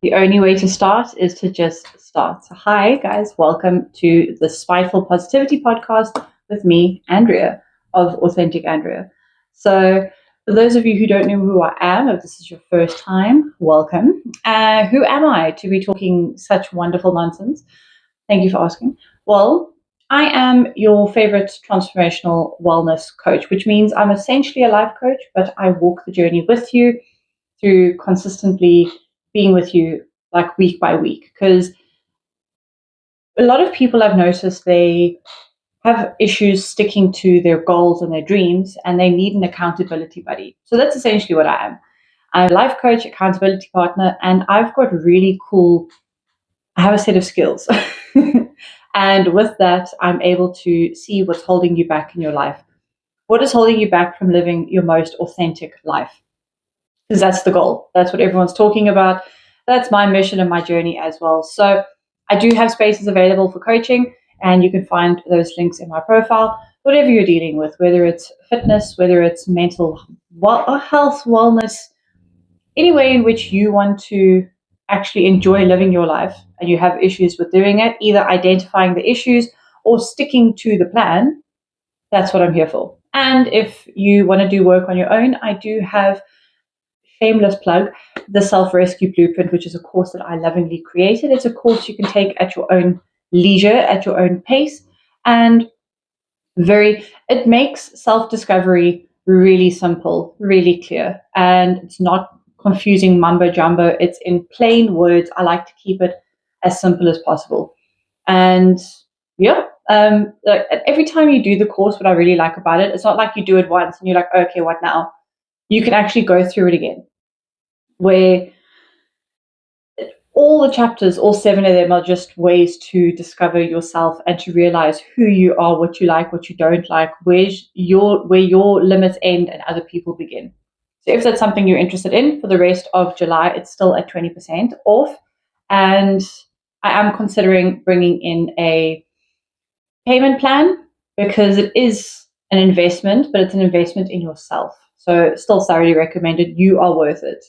The only way to start is to just start. So, hi, guys. Welcome to the Spiteful Positivity podcast with me, Andrea, of Authentic Andrea. So, for those of you who don't know who I am, if this is your first time, welcome. Who am I to be talking such wonderful nonsense? Thank you for asking. Well, I am your favorite transformational wellness coach, which means I'm essentially a life coach, but I walk the journey with you through consistently being with you like week by week. Because a lot of people I've noticed they have issues sticking to their goals and their dreams, and they need an accountability buddy. So that's essentially what I am. I'm a life coach, accountability partner, and I've got really cool, I have a set of skills. And with that, I'm able to see what's holding you back in your life. What is holding you back from living your most authentic life? Because that's the goal. That's what everyone's talking about. That's my mission and my journey as well. So I do have spaces available for coaching, and you can find those links in my profile. Whatever you're dealing with, whether it's fitness, whether it's mental health, wellness, any way in which you want to actually enjoy living your life and you have issues with doing it, either identifying the issues or sticking to the plan, that's what I'm here for. And if you want to do work on your own, I do have, shameless plug, the Self-Rescue Blueprint, which is a course that I lovingly created. It's a course you can take at your own leisure, at your own pace, and it makes self-discovery really simple, really clear, and it's not confusing mumbo jumbo. It's in plain words. I like to keep it as simple as possible. And yeah, every time you do the course, what I really like about it, it's not like you do it once and you're like, okay, what now? You can actually go through it again, where all the chapters, all 7 of them, are just ways to discover yourself and to realize who you are, what you like, what you don't like, where your limits end and other people begin. So if that's something you're interested in, for the rest of July, it's still at 20% off. And I am considering bringing in a payment plan because it is an investment, but it's an investment in yourself. So still thoroughly recommended. You are worth it.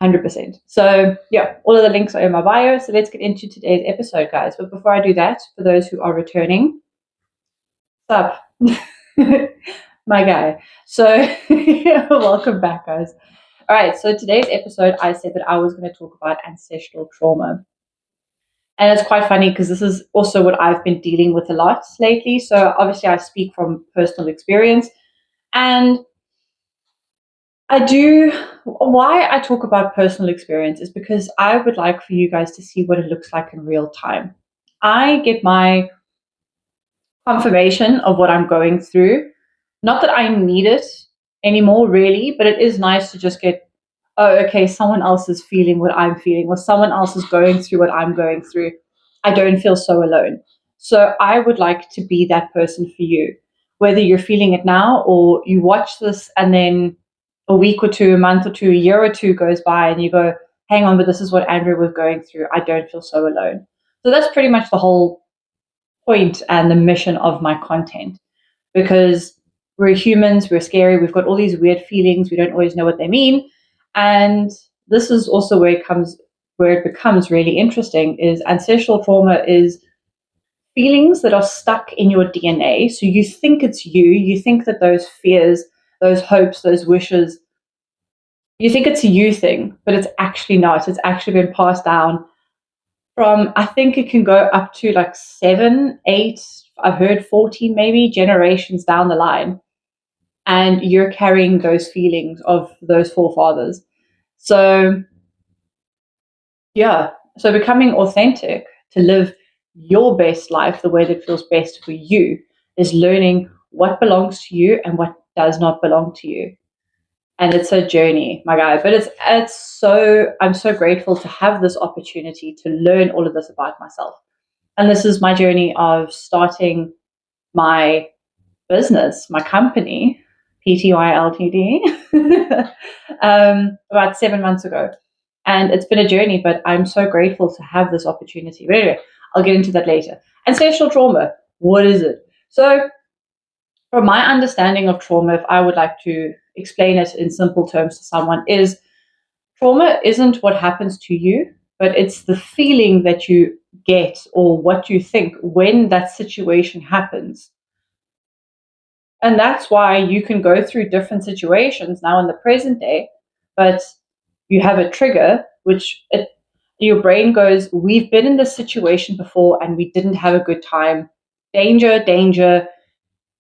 100%. So yeah, all of the links are in my bio. So let's get into today's episode, guys. But before I do that, for those who are returning, what's up? My guy. So welcome back, guys. All right. So today's episode, I said that I was going to talk about ancestral trauma. And it's quite funny because this is also what I've been dealing with a lot lately. So obviously I speak from personal experience. And why I talk about personal experience is because I would like for you guys to see what it looks like in real time. I get my confirmation of what I'm going through. Not that I need it anymore, really, but it is nice to just get, oh, okay, someone else is feeling what I'm feeling, or someone else is going through what I'm going through. I don't feel so alone. So I would like to be that person for you, whether you're feeling it now or you watch this and then a week or two, a month or two, a year or two goes by and you go, hang on, but this is what Andrew was going through. I don't feel so alone. So that's pretty much the whole point and the mission of my content, because we're humans, we're scary, we've got all these weird feelings, we don't always know what they mean. And this is also where it becomes really interesting, is ancestral trauma is feelings that are stuck in your DNA. So you think it's you think that those fears, those hopes, those wishes, you think it's a you thing, but it's actually not. It's actually been passed down from, I think it can go up to like 7, 8, I've heard 14 maybe generations down the line. And you're carrying those feelings of those forefathers. So, yeah. So becoming authentic to live your best life the way that feels best for you is learning what belongs to you and what does not belong to you. And it's a journey, my guy. But I'm so grateful to have this opportunity to learn all of this about myself. And this is my journey of starting my business, my company, PTY Ltd, about 7 months ago. And it's been a journey, but I'm so grateful to have this opportunity. But anyway, I'll get into that later. Ancestral trauma, what is it? So from my understanding of trauma, if I would like to explain it in simple terms to someone, is trauma isn't what happens to you. but it's the feeling that you get or what you think when that situation happens. And that's why you can go through different situations now in the present day, but you have a trigger, your brain goes, we've been in this situation before and we didn't have a good time. Danger, danger,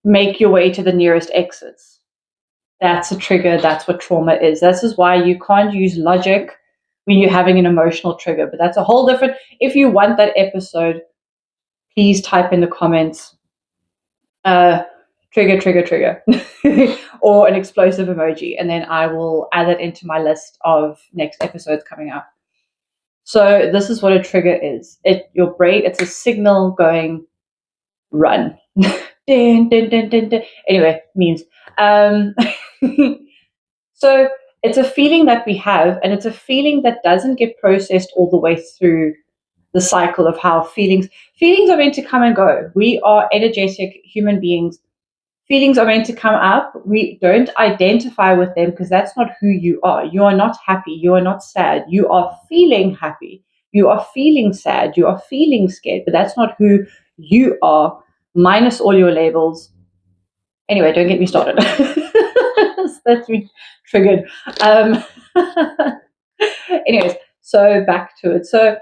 make your way to the nearest exits. That's a trigger. That's what trauma is. This is why you can't use logic when you're having an emotional trigger. But that's a whole different. If you want that episode, please type in the comments, trigger, trigger, trigger, or an explosive emoji, and then I will add it into my list of next episodes coming up. So this is what a trigger is. Your brain, it's a signal going, run. Dun, dun, dun, dun, dun. Anyway, memes. So it's a feeling that we have, and it's a feeling that doesn't get processed all the way through the cycle of how feelings are meant to come and go. We are energetic human beings. Feelings are meant to come up. We don't identify with them because that's not who you are. You are not happy. You are not sad. You are feeling happy. You are feeling sad. You are feeling scared, but that's not who you are, minus all your labels. Anyway, don't get me started. That's me triggered. Anyways, so back to it. So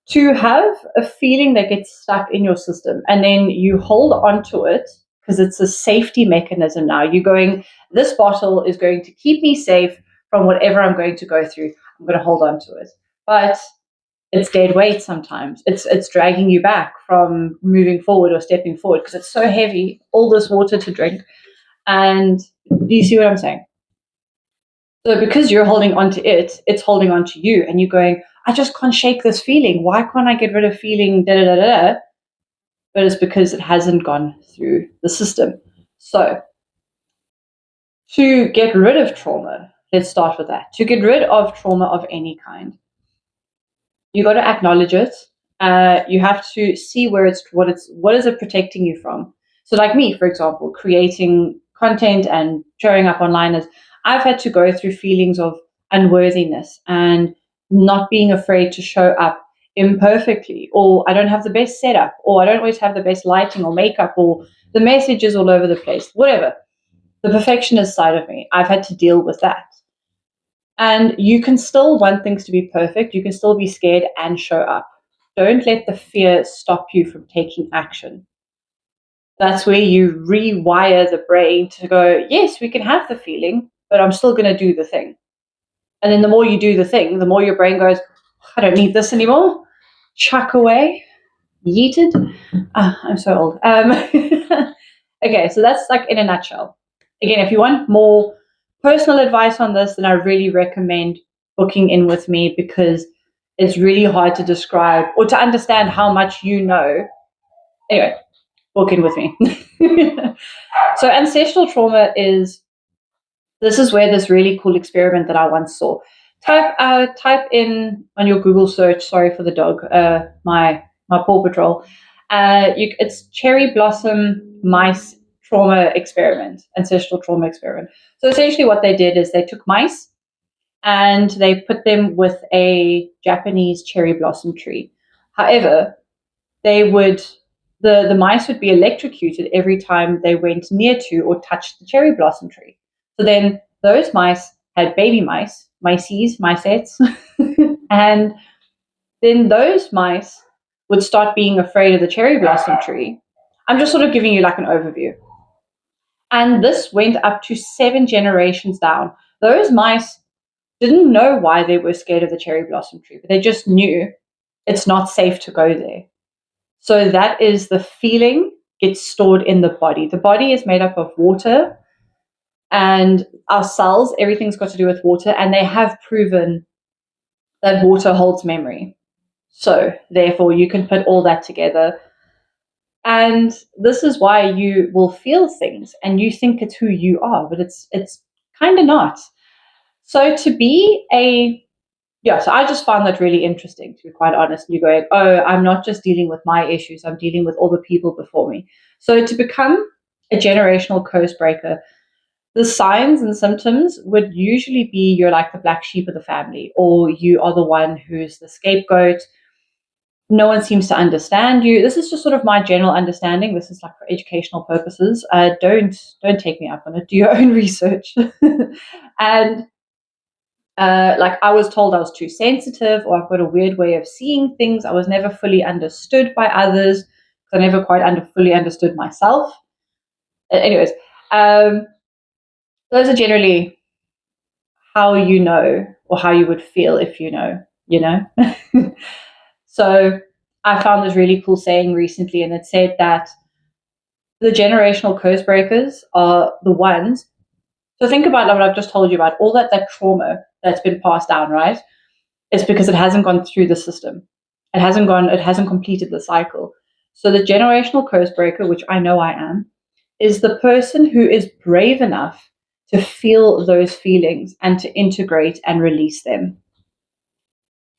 to have a feeling that gets stuck in your system and then you hold on to it because it's a safety mechanism now. You're going, this bottle is going to keep me safe from whatever I'm going to go through. I'm going to hold on to it. But it's dead weight sometimes. It's dragging you back from moving forward or stepping forward because it's so heavy, all this water to drink. And do you see what I'm saying? So because you're holding on to it, it's holding on to you, and you're going, I just can't shake this feeling. Why can't I get rid of feeling da da da da? But it's because it hasn't gone through the system. So to get rid of trauma, let's start with that. To get rid of trauma of any kind, you got to acknowledge it. You have to see what is it protecting you from. So like me, for example, creating content and showing up online, I've had to go through feelings of unworthiness and not being afraid to show up imperfectly, or I don't have the best setup, or I don't always have the best lighting or makeup, or the message is all over the place, whatever. The perfectionist side of me, I've had to deal with that. And you can still want things to be perfect. You can still be scared and show up. Don't let the fear stop you from taking action. That's where you rewire the brain to go, yes, we can have the feeling, but I'm still going to do the thing. And then the more you do the thing, the more your brain goes, I don't need this anymore. Chuck away. Yeeted. I'm so old. Okay, so that's like in a nutshell. Again, if you want more personal advice on this, then I really recommend booking in with me because it's really hard to describe or to understand how much you know. Anyway, book in with me. So ancestral trauma this is where this really cool experiment that I once saw. Type in on your Google search, sorry for the dog, my Paw Patrol. It's cherry blossom mice trauma experiment, ancestral trauma experiment. So essentially what they did is they took mice and they put them with a Japanese cherry blossom tree. However, the mice would be electrocuted every time they went near to or touched the cherry blossom tree. So then those mice had baby mice, micettes, and then those mice would start being afraid of the cherry blossom tree. I'm just sort of giving you like an overview. And this went up to 7 generations down. Those mice didn't know why they were scared of the cherry blossom tree, but they just knew it's not safe to go there. So that is the feeling gets stored in the body. The body is made up of water, and our cells, everything's got to do with water, and they have proven that water holds memory. So therefore, you can put all that together. And this is why you will feel things and you think it's who you are, but it's kind of not. So so I just found that really interesting, to be quite honest. You're going, oh, I'm not just dealing with my issues, I'm dealing with all the people before me. So to become a generational curse breaker, the signs and symptoms would usually be you're like the black sheep of the family, or you are the one who's the scapegoat. No one seems to understand you. This is just sort of my general understanding. This is like for educational purposes. Don't take me up on it. Do your own research. And like I was told I was too sensitive, or I've got a weird way of seeing things. I was never fully understood by others because I never quite fully understood myself. Anyways, those are generally how you know, or how you would feel if you know, you know. So I found this really cool saying recently, and it said that the generational curse breakers are the ones. So think about what I've just told you about, all that trauma that's been passed down, right? It's because it hasn't gone through the system. It hasn't completed the cycle. So the generational curse breaker, which I know I am, is the person who is brave enough to feel those feelings and to integrate and release them.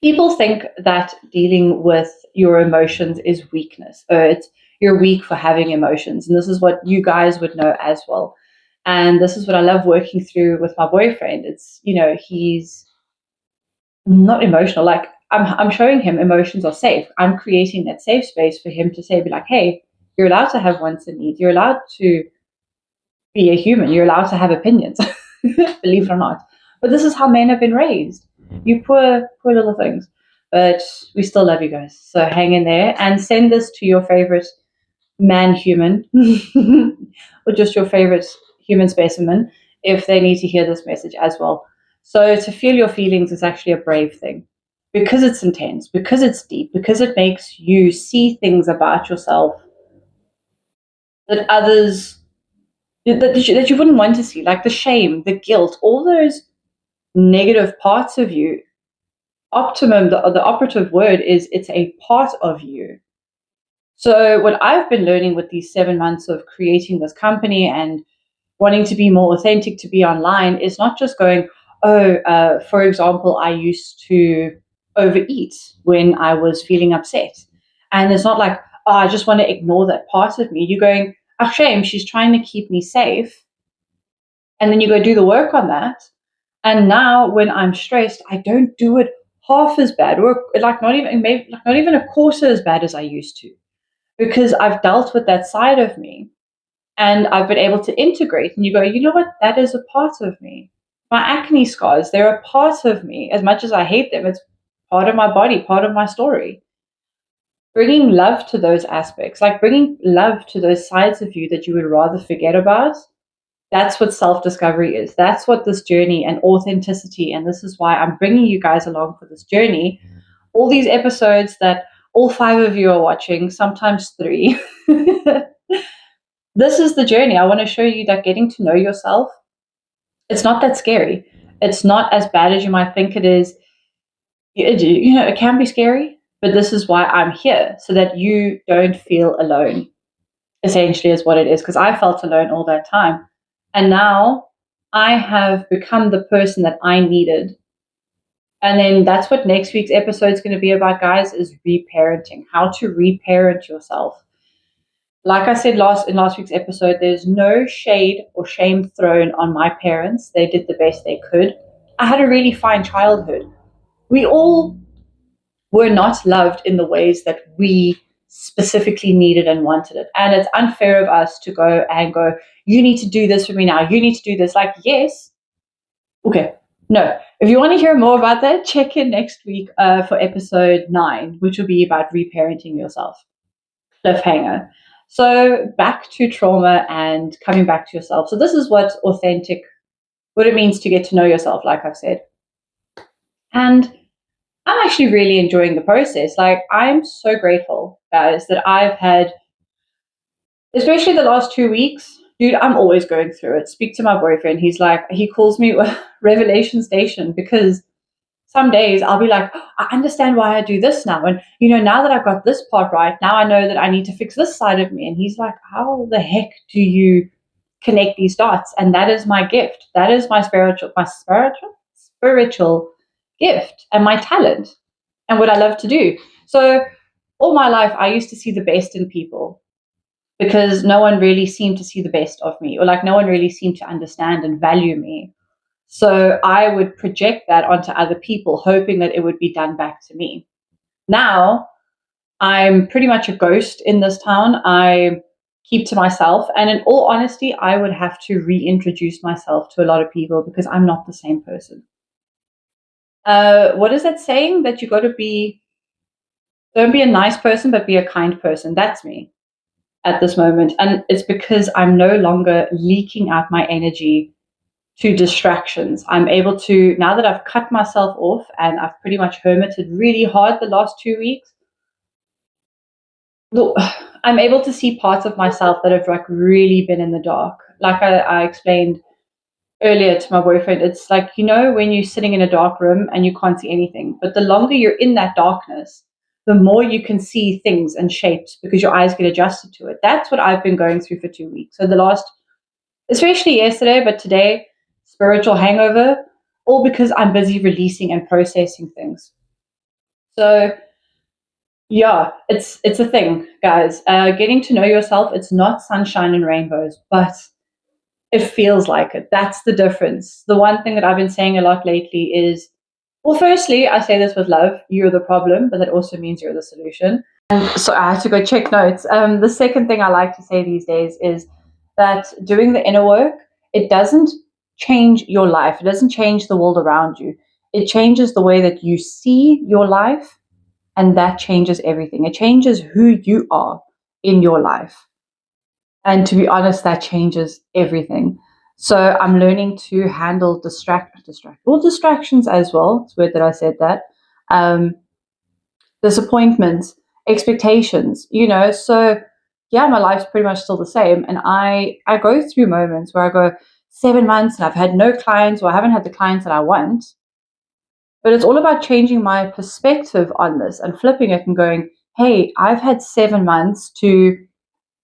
People think that dealing with your emotions is weakness, or you're weak for having emotions. And this is what you guys would know as well. And this is what I love working through with my boyfriend. It's, he's not emotional. Like I'm showing him emotions are safe. I'm creating that safe space for him to be like, hey, you're allowed to have wants and needs. You're allowed to be a human. You're allowed to have opinions, believe it or not. But this is how men have been raised. You poor little things. But we still love you guys. So hang in there and send this to your favorite man human or just your favorite human specimen if they need to hear this message as well. So to feel your feelings is actually a brave thing because it's intense, because it's deep, because it makes you see things about yourself that others that you wouldn't want to see, like the shame, the guilt, all those negative parts of you. The operative word is it's a part of you. So what I've been learning with these 7 months of creating this company and wanting to be more authentic, to be online, is not just going, for example, I used to overeat when I was feeling upset. And it's not like, oh, I just want to ignore that part of me. You're going, oh, shame, she's trying to keep me safe. And then you go do the work on that. And now when I'm stressed, I don't do it half as bad, or like not even a quarter as bad as I used to, because I've dealt with that side of me and I've been able to integrate. And you go, you know what? That is a part of me. My acne scars, they're a part of me. As much as I hate them, it's part of my body, part of my story. Bringing love to those aspects, like bringing love to those sides of you that you would rather forget about. That's what self-discovery is. That's what this journey and authenticity, and this is why I'm bringing you guys along for this journey. All these episodes that all 5 of you are watching, sometimes 3. This is the journey. I want to show you that getting to know yourself, it's not that scary. It's not as bad as you might think it is. It can be scary, but this is why I'm here, so that you don't feel alone, essentially is what it is, because I felt alone all that time. And now I have become the person that I needed. And then that's what next week's episode is going to be about, guys, is reparenting, how to reparent yourself. Like I said in last week's episode, there's no shade or shame thrown on my parents. They did the best they could. I had a really fine childhood. We all were not loved in the ways that we specifically needed and wanted it. And it's unfair of us to go, you need to do this for me now. You need to do this. Like, yes. Okay. No. If you want to hear more about that, check in next week for episode 9, which will be about reparenting yourself. Cliffhanger. So back to trauma and coming back to yourself. So this is what it means to get to know yourself, like I've said. And I'm actually really enjoying the process. Like, I'm so grateful, guys, that I've had, especially the last 2 weeks, dude, I'm always going through it. Speak to my boyfriend. He calls me Revelation Station, because some days I'll be like, oh, I understand why I do this now. And, now that I've got this part right, now I know that I need to fix this side of me. And he's like, how the heck do you connect these dots? And that is my gift. That is my spiritual gift and my talent and what I love to do. So all my life, I used to see the best in people. because no one really seemed to see the best of me, or like no one really seemed to understand and value me. So I would project that onto other people, hoping that it would be done back to me. Now I'm pretty much a ghost in this town. I keep to myself. And in all honesty, I would have to reintroduce myself to a lot of people because I'm not the same person. What is that saying? That you got to be, don't be a nice person, but be a kind person. That's me at this moment. And it's because I'm no longer leaking out my energy to distractions. I'm able to, now that I've cut myself off and I've pretty much hermited really hard the last 2 weeks, look, I'm able to see parts of myself that have like really been in the dark. Like I explained earlier to my boyfriend, it's like, when you're sitting in a dark room and you can't see anything, but the longer you're in that darkness, the more you can see things and shapes because your eyes get adjusted to it. That's what I've been going through for 2 weeks. So the last, especially yesterday, but today, spiritual hangover, all because I'm busy releasing and processing things. So yeah, it's a thing, guys. Getting to know yourself, it's not sunshine and rainbows, but it feels like it. That's the difference. The one thing that I've been saying a lot lately is, well, firstly, I say this with love, you're the problem, but that also means you're the solution. And so I had to go check notes. The second thing I like to say these days is that doing the inner work, it doesn't change your life. It doesn't change the world around you. It changes the way that you see your life, and that changes everything. It changes who you are in your life. And to be honest, that changes everything. So I'm learning to handle distractions as well. It's weird that I said that. Um, Disappointments, expectations, So yeah, my life's pretty much still the same. And I go through moments where I go 7 months and I've had no clients, or I haven't had the clients that I want. But it's all about changing my perspective on this and flipping it and going, hey, I've had 7 months to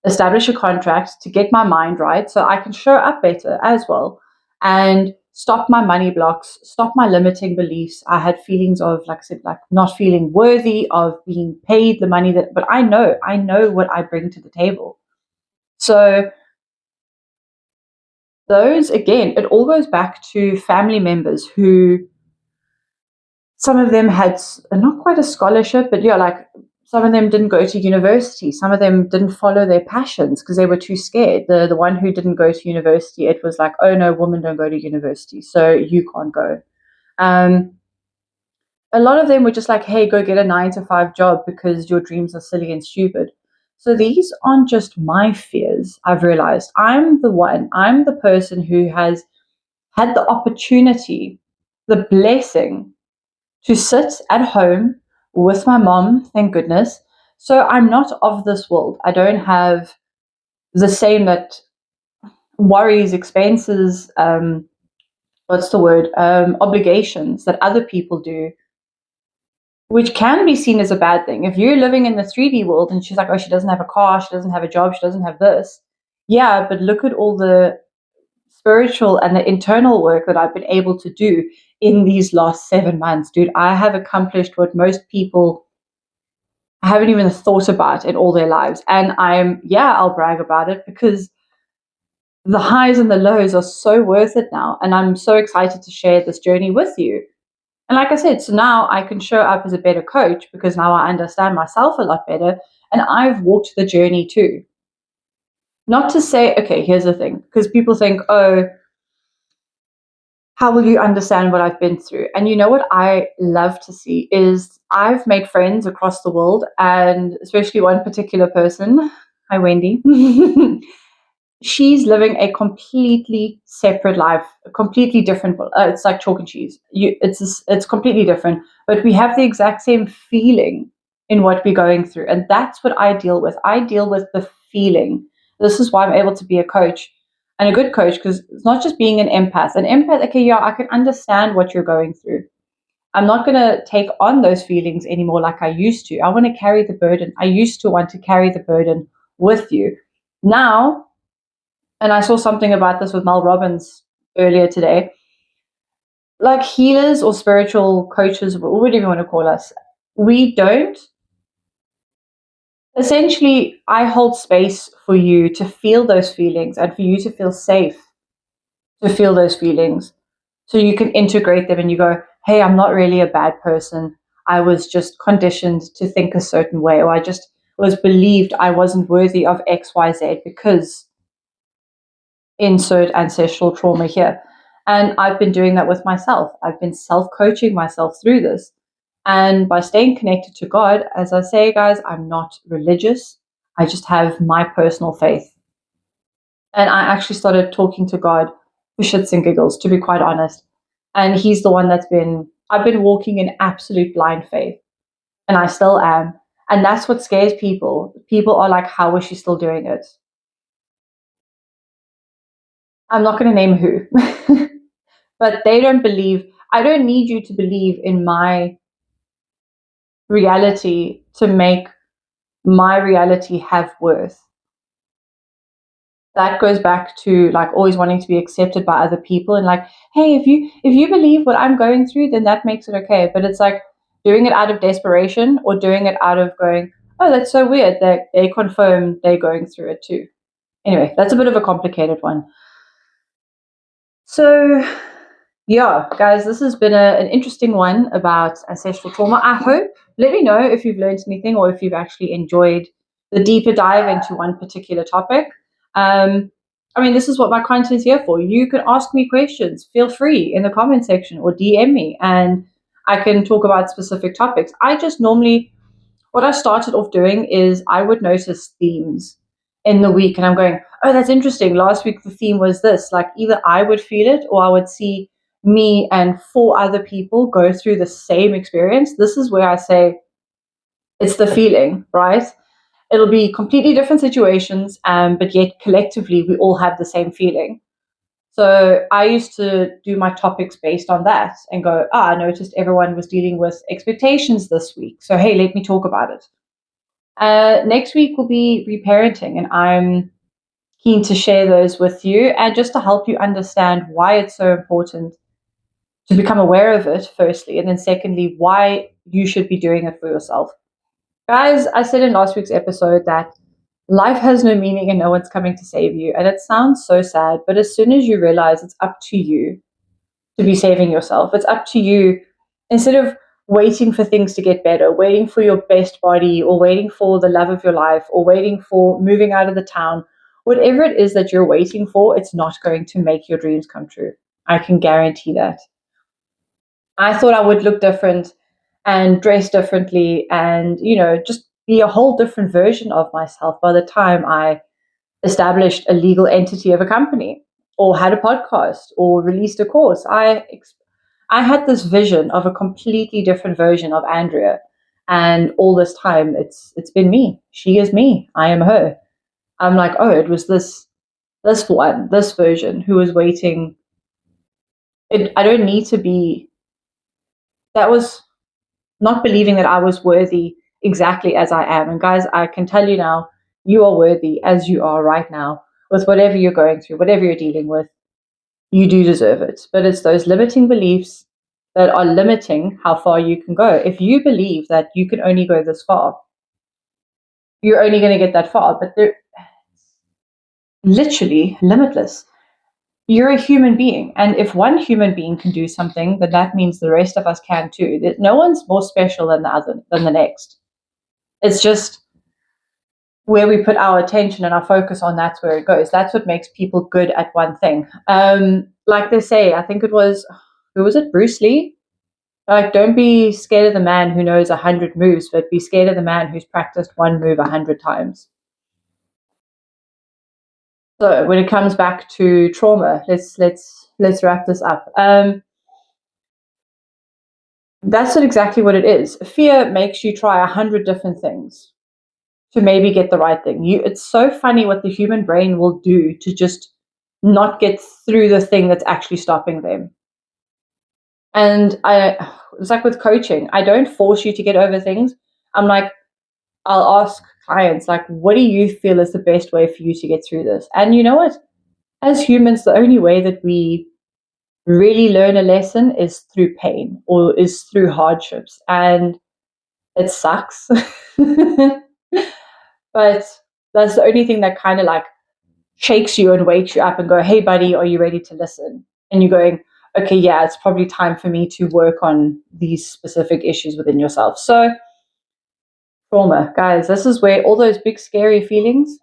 establish a contract, to get my mind right so I can show up better as well, and stop my money blocks, stop my limiting beliefs. I had feelings of, like I said, like not feeling worthy of being paid the money but I know what I bring to the table. So those, again, it all goes back to family members who, some of them had not quite a scholarship, but yeah, like some of them didn't go to university. Some of them didn't follow their passions because they were too scared. The one who didn't go to university, it was like, oh no, women don't go to university, so you can't go. Um, a lot of them were just like, hey, go get a 9 to 5 job because your dreams are silly and stupid. So these aren't just my fears. I've realized I'm the person who has had the opportunity, the blessing to sit at home with my mom, thank goodness. So I'm not of this world. I don't have the same that worries, expenses, what's the word, obligations that other people do, which can be seen as a bad thing. If you're living in the 3D world and she's like, oh, she doesn't have a car, she doesn't have a job, she doesn't have this. Yeah, but look at all the spiritual and the internal work that I've been able to do in these last 7 months. Dude, I have accomplished what most people haven't even thought about in all their lives. And I'll brag about it because the highs and the lows are so worth it now. And I'm so excited to share this journey with you. And like I said, so now I can show up as a better coach because now I understand myself a lot better and I've walked the journey too. Not to say, okay, here's the thing, because people think, oh, how will you understand what I've been through? And you know what I love to see is I've made friends across the world, and especially one particular person. Hi, Wendy. She's living a completely separate life, a completely different. It's like chalk and cheese. It's completely different, but we have the exact same feeling in what we're going through, and that's what I deal with. I deal with the feeling. This is why I'm able to be a coach and a good coach, because it's not just being an empath. An empath, okay, yeah, I can understand what you're going through. I'm not going to take on those feelings anymore like I used to. I want to carry the burden. I used to want to carry the burden with you. Now, and I saw something about this with Mel Robbins earlier today, like healers or spiritual coaches, whatever you want to call us, we don't Essentially, I hold space for you to feel those feelings and for you to feel safe to feel those feelings. So you can integrate them and you go, hey, I'm not really a bad person. I was just conditioned to think a certain way, or I just was believed I wasn't worthy of XYZ because insert ancestral trauma here. And I've been doing that with myself. I've been self coaching myself through this. And by staying connected to God, as I say, guys, I'm not religious. I just have my personal faith. And I actually started talking to God for shits and giggles, to be quite honest. And He's the one I've been walking in absolute blind faith, and I still am. And that's what scares people. People are like, how is she still doing it? I'm not going to name who, but they don't believe. I don't need you to believe in my reality to make my reality have worth. That goes back to like always wanting to be accepted by other people and like, hey, if you believe what I'm going through, then that makes it okay. But it's like doing it out of desperation or doing it out of going, oh, that's so weird that they confirm they're going through it too. Anyway, that's a bit of a complicated one. So yeah, guys, this has been an interesting one about ancestral trauma. I hope, let me know if you've learned anything or if you've actually enjoyed the deeper dive into one particular topic. I mean, this is what my content is here for. You can ask me questions. Feel free in the comment section or DM me, and I can talk about specific topics. I just normally, what I started off doing is I would notice themes in the week, and I'm going, oh, that's interesting. Last week the theme was this. Like either I would feel it or I would see me and four other people go through the same experience. This is where I say it's the feeling, right? It'll be completely different situations, but yet collectively we all have the same feeling. So I used to do my topics based on that and go, I noticed everyone was dealing with expectations this week. So, hey, let me talk about it. Next week will be reparenting, and I'm keen to share those with you and just to help you understand why it's so important to become aware of it, firstly, and then secondly, why you should be doing it for yourself. Guys, I said in last week's episode that life has no meaning and no one's coming to save you. And it sounds so sad, but as soon as you realize it's up to you to be saving yourself, it's up to you, instead of waiting for things to get better, waiting for your best body, or waiting for the love of your life, or waiting for moving out of the town, whatever it is that you're waiting for, it's not going to make your dreams come true. I can guarantee that. I thought I would look different and dress differently and, just be a whole different version of myself by the time I established a legal entity of a company or had a podcast or released a course. I had this vision of a completely different version of Andrea. And all this time it's been me. She is me. I am her. I'm like, oh, it was this version who was waiting. I don't need to be, that was not believing that I was worthy exactly as I am. And guys, I can tell you now, you are worthy as you are right now with whatever you're going through, whatever you're dealing with. You do deserve it. But it's those limiting beliefs that are limiting how far you can go. If you believe that you can only go this far, you're only going to get that far. But they're literally limitless. You're a human being. And if one human being can do something, then that means the rest of us can too. No one's more special than the next. It's just where we put our attention and our focus on, that's where it goes. That's what makes people good at one thing. Like they say, I think it was, who was it? Bruce Lee? Like, don't be scared of the man who knows 100 moves, but be scared of the man who's practiced one move 100 times. So when it comes back to trauma, let's wrap this up. That's exactly what it is. Fear makes you try 100 different things to maybe get the right thing. It's so funny what the human brain will do to just not get through the thing that's actually stopping them. And it's like with coaching, I don't force you to get over things. I'm like, I'll ask clients, like, what do you feel is the best way for you to get through this? And you know what? As humans, the only way that we really learn a lesson is through pain or is through hardships. And it sucks. But that's the only thing that kind of like shakes you and wakes you up and go, hey, buddy, are you ready to listen? And you're going, okay, yeah, it's probably time for me to work on these specific issues within yourself. So, trauma, guys, this is where all those big, scary feelings,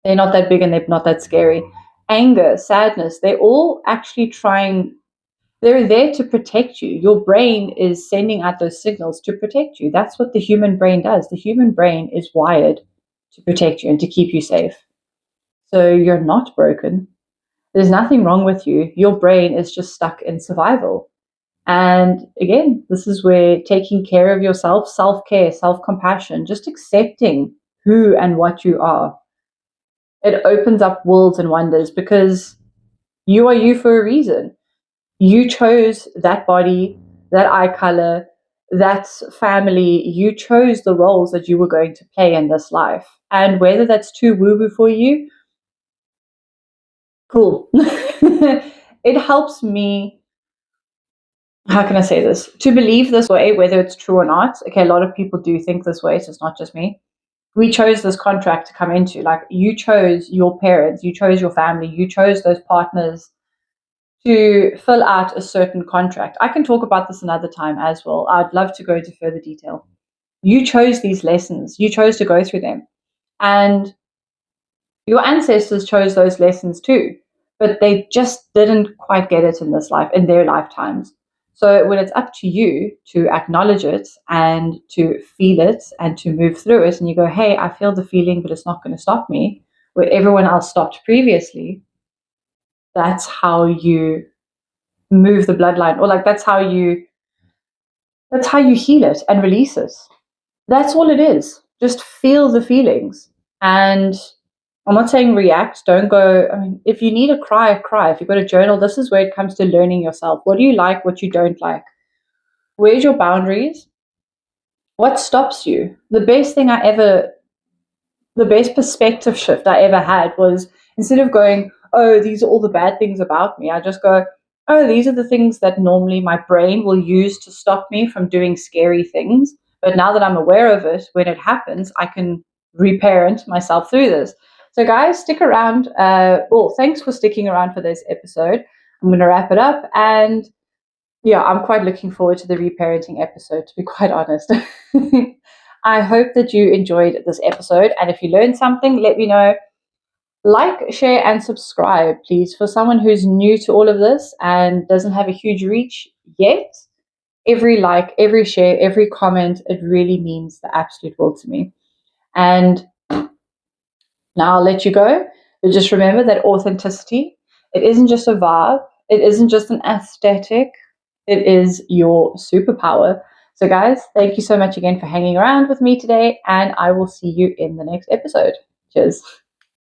they're not that big and they're not that scary. Anger, sadness, they're all actually trying, they're there to protect you. Your brain is sending out those signals to protect you. That's what the human brain does. The human brain is wired to protect you and to keep you safe. So you're not broken. There's nothing wrong with you. Your brain is just stuck in survival. And again, this is where taking care of yourself, self-care, self-compassion, just accepting who and what you are, it opens up worlds and wonders, because you are you for a reason. You chose that body, that eye color, that family. You chose the roles that you were going to play in this life. And whether that's too woo-woo for you, cool. It helps me, how can I say this, to believe this way, whether it's true or not. Okay, a lot of people do think this way, so it's not just me. We chose this contract to come into. Like, you chose your parents, you chose your family, you chose those partners to fill out a certain contract. I can talk about this another time as well. I'd love to go into further detail. You chose these lessons, you chose to go through them. And your ancestors chose those lessons too, but they just didn't quite get it in this life, in their lifetimes. So when it's up to you to acknowledge it and to feel it and to move through it, and you go, hey, I feel the feeling, but it's not going to stop me, where everyone else stopped previously, that's how you move the bloodline, or like that's how you heal it and release it. That's all it is. Just feel the feelings. And I'm not saying react, don't go. I mean, if you need to cry, cry. If you've got a journal, this is where it comes to learning yourself. What do you like, what you don't like? Where's your boundaries? What stops you? The best perspective shift I ever had was, instead of going, oh, these are all the bad things about me, I just go, oh, these are the things that normally my brain will use to stop me from doing scary things. But now that I'm aware of it, when it happens, I can reparent myself through this. So, guys, stick around. Well, thanks for sticking around for this episode. I'm going to wrap it up. And yeah, I'm quite looking forward to the reparenting episode, to be quite honest. I hope that you enjoyed this episode. And if you learned something, let me know. Like, share, and subscribe, please. For someone who's new to all of this and doesn't have a huge reach yet, every like, every share, every comment, it really means the absolute world to me. And now I'll let you go. But just remember that authenticity, it isn't just a vibe, it isn't just an aesthetic, it is your superpower. So, guys, thank you so much again for hanging around with me today, and I will see you in the next episode. Cheers.